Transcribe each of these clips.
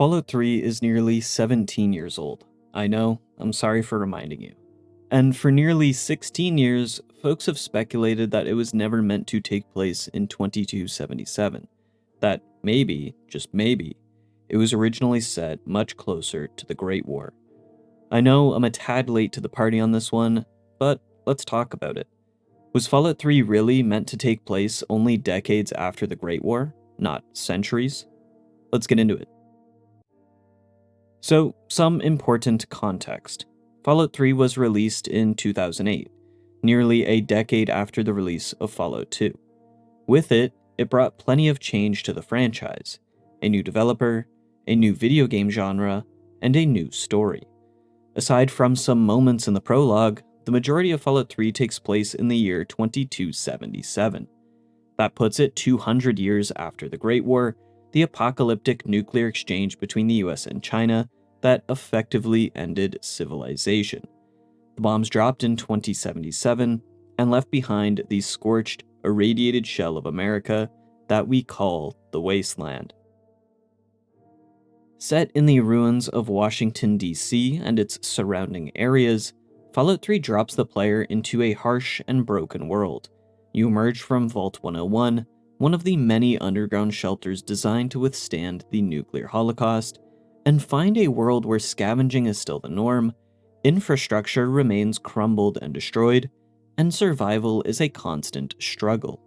Fallout 3 is nearly 17 years old. I know, I'm sorry for reminding you. And for nearly 16 years, folks have speculated that it was never meant to take place in 2277. That maybe, just maybe, it was originally set much closer to the Great War. I know I'm a tad late to the party on this one, but let's talk about it. Was Fallout 3 really meant to take place only decades after the Great War, not centuries? Let's get into it. So, some important context. Fallout 3 was released in 2008, nearly a decade after the release of Fallout 2. With it, it brought plenty of change to the franchise, a new developer, a new video game genre, and a new story. Aside from some moments in the prologue, the majority of Fallout 3 takes place in the year 2277. That puts it 200 years after the Great War, the apocalyptic nuclear exchange between the US and China that effectively ended civilization. The bombs dropped in 2077 and left behind the scorched, irradiated shell of America that we call the Wasteland. Set in the ruins of Washington, D.C. and its surrounding areas, Fallout 3 drops the player into a harsh and broken world. You emerge from Vault 101, one of the many underground shelters designed to withstand the nuclear holocaust, and find a world where scavenging is still the norm, infrastructure remains crumbled and destroyed, and survival is a constant struggle.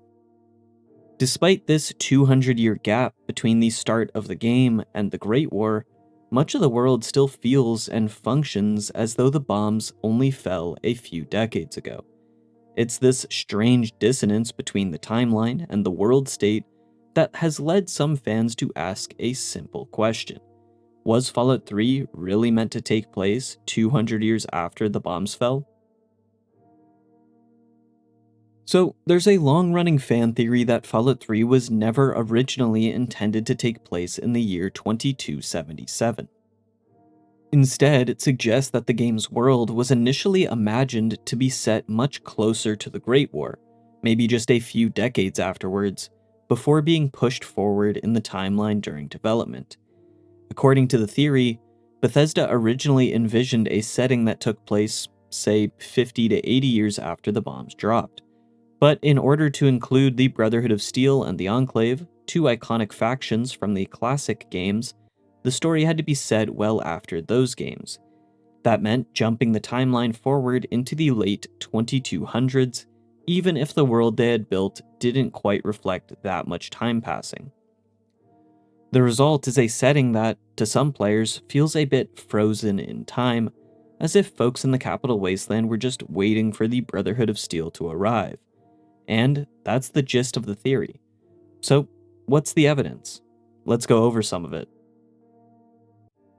Despite this 200-year gap between the start of the game and the Great War, much of the world still feels and functions as though the bombs only fell a few decades ago. It's this strange dissonance between the timeline and the world state that has led some fans to ask a simple question. Was Fallout 3 really meant to take place 200 years after the bombs fell? So, there's a long-running fan theory that Fallout 3 was never originally intended to take place in the year 2277. Instead, it suggests that the game's world was initially imagined to be set much closer to the Great War, maybe just a few decades afterwards, before being pushed forward in the timeline during development. According to the theory, Bethesda originally envisioned a setting that took place, say, 50 to 80 years after the bombs dropped. But in order to include the Brotherhood of Steel and the Enclave, two iconic factions from the classic games, the story had to be set well after those games. That meant jumping the timeline forward into the late 2200s, even if the world they had built didn't quite reflect that much time passing. The result is a setting that, to some players, feels a bit frozen in time, as if folks in the capital Wasteland were just waiting for the Brotherhood of Steel to arrive. And that's the gist of the theory. So, what's the evidence? Let's go over some of it.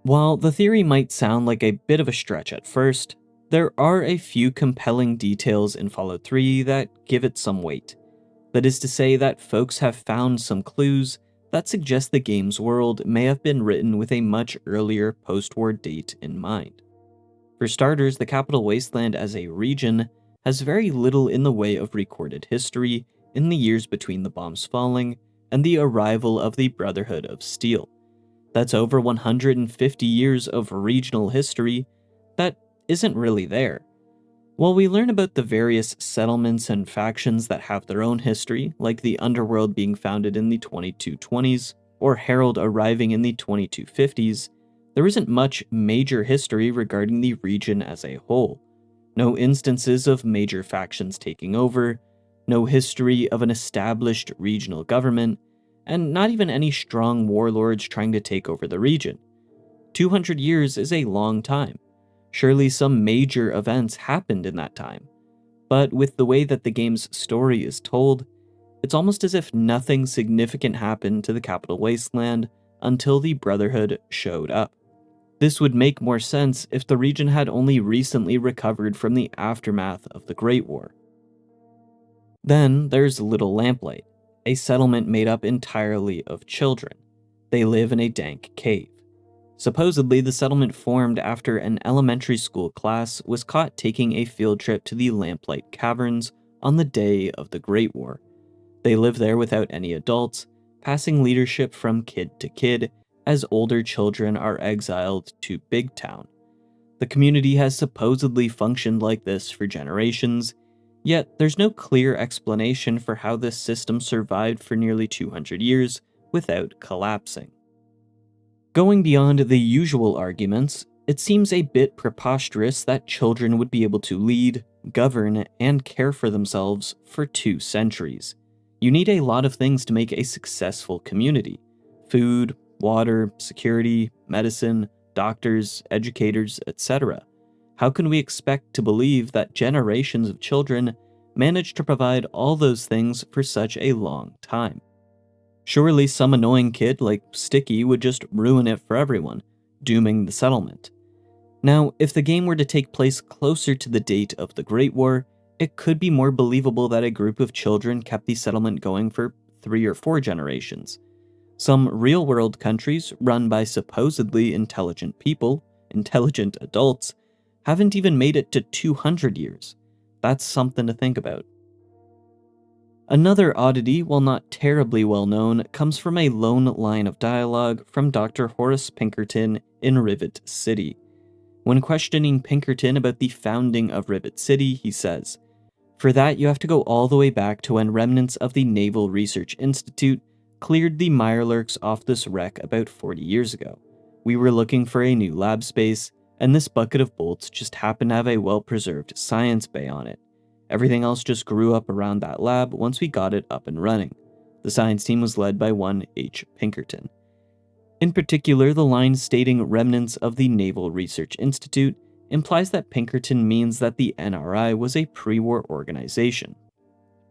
While the theory might sound like a bit of a stretch at first, there are a few compelling details in Fallout 3 that give it some weight. That is to say that folks have found some clues that suggest the game's world may have been written with a much earlier post-war date in mind. For starters, the capital Wasteland as a region has very little in the way of recorded history in the years between the bombs falling and the arrival of the Brotherhood of Steel. That's over 150 years of regional history that isn't really there. While we learn about the various settlements and factions that have their own history, like the Underworld being founded in the 2220s, or Herald arriving in the 2250s, there isn't much major history regarding the region as a whole. No instances of major factions taking over, no history of an established regional government, and not even any strong warlords trying to take over the region. 200 years is a long time. Surely some major events happened in that time. But with the way that the game's story is told, it's almost as if nothing significant happened to the capital Wasteland until the Brotherhood showed up. This would make more sense if the region had only recently recovered from the aftermath of the Great War. Then there's Little Lamplight, a settlement made up entirely of children. They live in a dank cave. Supposedly, the settlement formed after an elementary school class was caught taking a field trip to the Lamplight Caverns on the day of the Great War. They live there without any adults, passing leadership from kid to kid as older children are exiled to Big Town. The community has supposedly functioned like this for generations, yet there's no clear explanation for how this system survived for nearly 200 years without collapsing. Going beyond the usual arguments, it seems a bit preposterous that children would be able to lead, govern, and care for themselves for 2 centuries. You need a lot of things to make a successful community: food, water, security, medicine, doctors, educators, etc. How can we expect to believe that generations of children managed to provide all those things for such a long time? Surely some annoying kid like Sticky would just ruin it for everyone, dooming the settlement. Now, if the game were to take place closer to the date of the Great War, it could be more believable that a group of children kept the settlement going for 3 or 4 generations. Some real-world countries run by supposedly intelligent people, intelligent adults, haven't even made it to 200 years. That's something to think about. Another oddity, while not terribly well known, comes from a lone line of dialogue from Dr. Horace Pinkerton in Rivet City. When questioning Pinkerton about the founding of Rivet City, he says, "For that you have to go all the way back to when remnants of the Naval Research Institute cleared the Mirelurks off this wreck about 40 years ago. We were looking for a new lab space, and this bucket of bolts just happened to have a well-preserved science bay on it. Everything else just grew up around that lab once we got it up and running." The science team was led by one H. Pinkerton. In particular, the line stating remnants of the Naval Research Institute implies that Pinkerton means that the NRI was a pre-war organization.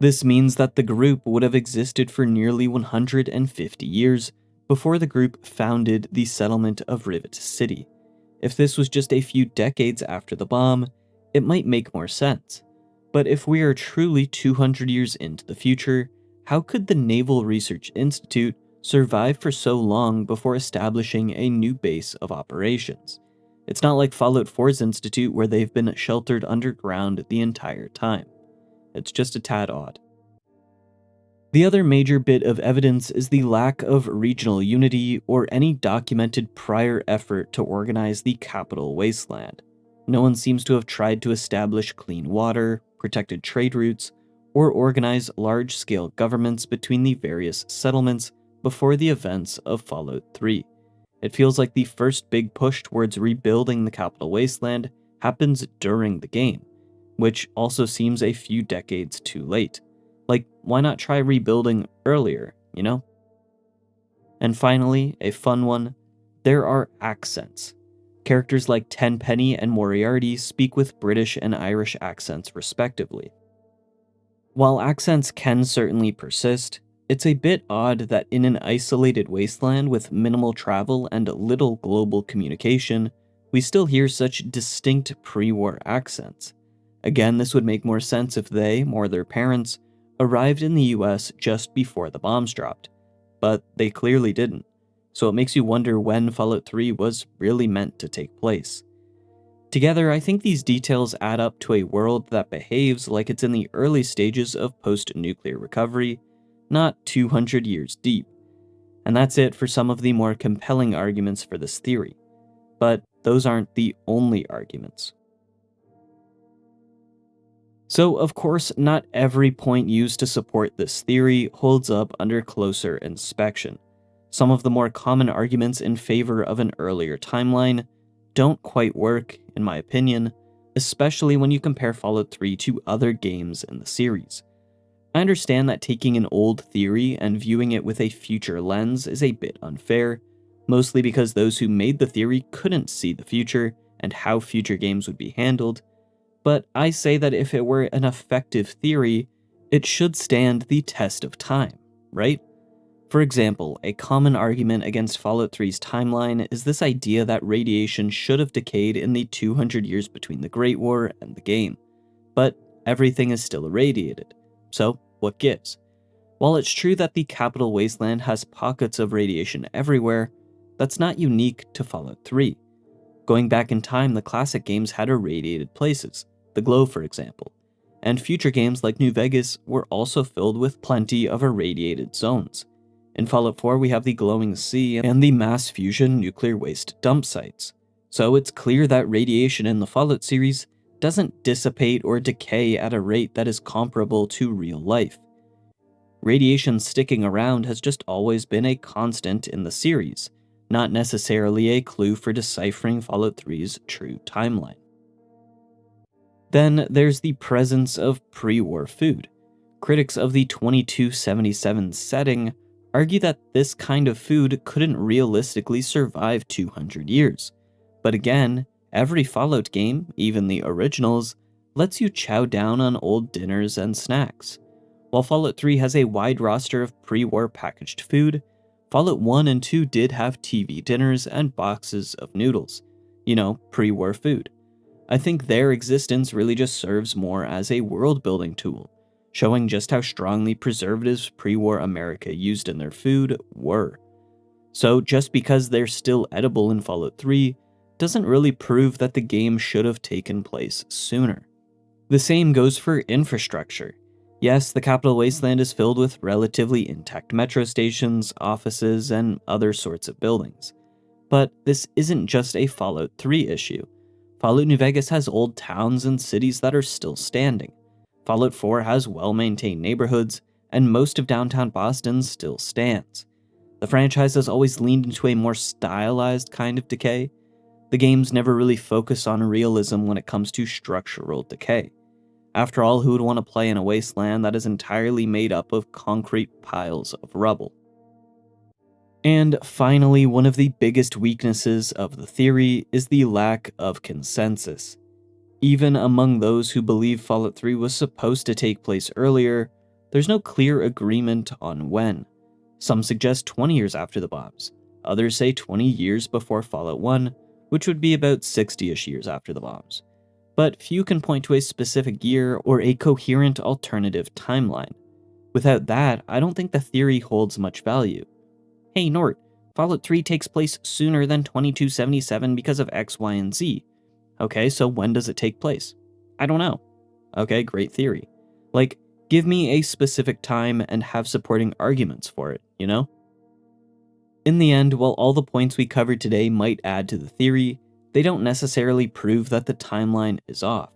This means that the group would have existed for nearly 150 years before the group founded the settlement of Rivet City. If this was just a few decades after the bomb, it might make more sense. But if we are truly 200 years into the future, how could the Naval Research Institute survive for so long before establishing a new base of operations? It's not like Fallout 4's Institute where they've been sheltered underground the entire time. It's just a tad odd. The other major bit of evidence is the lack of regional unity or any documented prior effort to organize the capital Wasteland. No one seems to have tried to establish clean water, protected trade routes, or organize large-scale governments between the various settlements before the events of Fallout 3. It feels like the first big push towards rebuilding the capital Wasteland happens during the game, which also seems a few decades too late. Like, why not try rebuilding earlier, you know? And finally, a fun one, there are accents. Characters like Tenpenny and Moriarty speak with British and Irish accents respectively. While accents can certainly persist, it's a bit odd that in an isolated wasteland with minimal travel and little global communication, we still hear such distinct pre-war accents. Again, this would make more sense if they, or their parents, arrived in the US just before the bombs dropped, but they clearly didn't, so it makes you wonder when Fallout 3 was really meant to take place. Together, I think these details add up to a world that behaves like it's in the early stages of post-nuclear recovery, not 200 years deep. And that's it for some of the more compelling arguments for this theory. But those aren't the only arguments. So, of course, not every point used to support this theory holds up under closer inspection. Some of the more common arguments in favor of an earlier timeline don't quite work, in my opinion, especially when you compare Fallout 3 to other games in the series. I understand that taking an old theory and viewing it with a future lens is a bit unfair, mostly because those who made the theory couldn't see the future and how future games would be handled, but I say that if it were an effective theory, it should stand the test of time, right? For example, a common argument against Fallout 3's timeline is this idea that radiation should have decayed in the 200 years between the Great War and the game, but everything is still irradiated, so what gives? While it's true that the capital Wasteland has pockets of radiation everywhere, that's not unique to Fallout 3. Going back in time, the classic games had irradiated places, the Glow for example, and future games like New Vegas were also filled with plenty of irradiated zones. In Fallout 4, we have the glowing sea and the mass fusion nuclear waste dump sites. So it's clear that radiation in the Fallout series doesn't dissipate or decay at a rate that is comparable to real life. Radiation sticking around has just always been a constant in the series, not necessarily a clue for deciphering Fallout 3's true timeline. Then there's the presence of pre-war food. Critics of the 2277 setting argue that this kind of food couldn't realistically survive 200 years. But again, every Fallout game, even the originals, lets you chow down on old dinners and snacks. While Fallout 3 has a wide roster of pre-war packaged food, Fallout 1 and 2 did have TV dinners and boxes of noodles. Pre-war food. I think their existence really just serves more as a world-building tool, showing just how strongly preservatives pre-war America used in their food were. So just because they're still edible in Fallout 3 doesn't really prove that the game should have taken place sooner. The same goes for infrastructure. Yes, the capital Wasteland is filled with relatively intact metro stations, offices, and other sorts of buildings. But this isn't just a Fallout 3 issue. Fallout New Vegas has old towns and cities that are still standing. Fallout 4 has well-maintained neighborhoods, and most of downtown Boston still stands. The franchise has always leaned into a more stylized kind of decay. The games never really focus on realism when it comes to structural decay. After all, who would want to play in a wasteland that is entirely made up of concrete piles of rubble? And finally, one of the biggest weaknesses of the theory is the lack of consensus. Even among those who believe Fallout 3 was supposed to take place earlier, there's no clear agreement on when. Some suggest 20 years after the bombs, others say 20 years before Fallout 1, which would be about 60-ish years after the bombs. But few can point to a specific year or a coherent alternative timeline. Without that, I don't think the theory holds much value. Hey Nort, Fallout 3 takes place sooner than 2277 because of X, Y, and Z. Okay, so when does it take place? I don't know. Okay, great theory. Give me a specific time and have supporting arguments for it, In the end, while all the points we covered today might add to the theory, they don't necessarily prove that the timeline is off.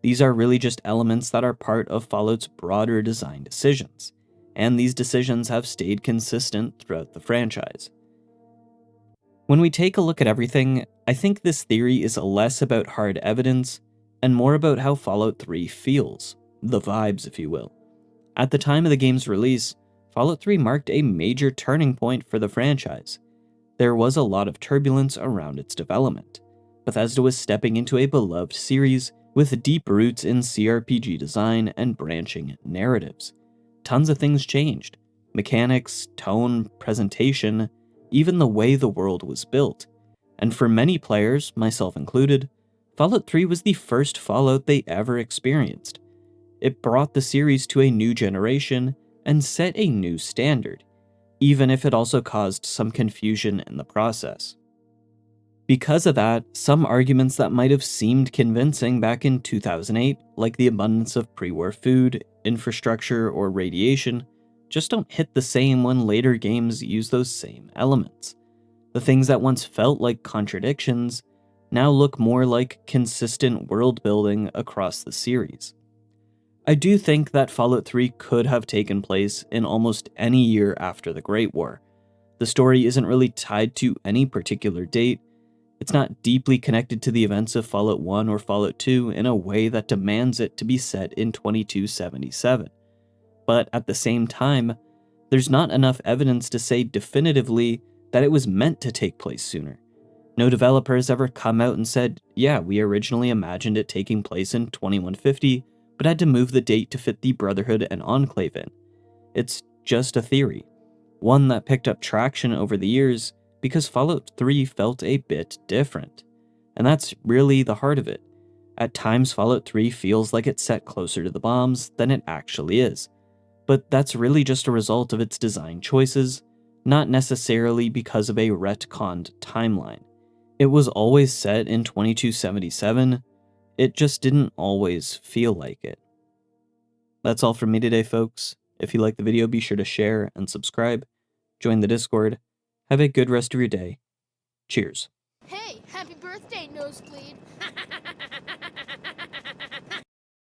These are really just elements that are part of Fallout's broader design decisions, and these decisions have stayed consistent throughout the franchise. When we take a look at everything, I think this theory is less about hard evidence and more about how Fallout 3 feels, the vibes if you will. At the time of the game's release, Fallout 3 marked a major turning point for the franchise. There was a lot of turbulence around its development. Bethesda was stepping into a beloved series with deep roots in CRPG design and branching narratives. Tons of things changed. Mechanics, tone, presentation, even the way the world was built. And for many players, myself included, Fallout 3 was the first Fallout they ever experienced. It brought the series to a new generation and set a new standard, even if it also caused some confusion in the process. Because of that, some arguments that might have seemed convincing back in 2008, like the abundance of pre-war food, infrastructure, or radiation, just don't hit the same when later games use those same elements. The things that once felt like contradictions now look more like consistent world building across the series. I do think that Fallout 3 could have taken place in almost any year after the Great War. The story isn't really tied to any particular date. It's not deeply connected to the events of Fallout 1 or Fallout 2 in a way that demands it to be set in 2277. But at the same time, there's not enough evidence to say definitively that it was meant to take place sooner. No developer has ever come out and said, yeah, we originally imagined it taking place in 2150, but had to move the date to fit the Brotherhood and Enclave in. It's just a theory, one that picked up traction over the years because Fallout 3 felt a bit different. And that's really the heart of it. At times, Fallout 3 feels like it's set closer to the bombs than it actually is. But that's really just a result of its design choices, not necessarily because of a retconned timeline. It was always set in 2277, it just didn't always feel like it. That's all from me today, folks. If you liked the video, be sure to share and subscribe. join the Discord. Have a good rest of your day. Cheers. Hey, happy birthday, Nosebleed!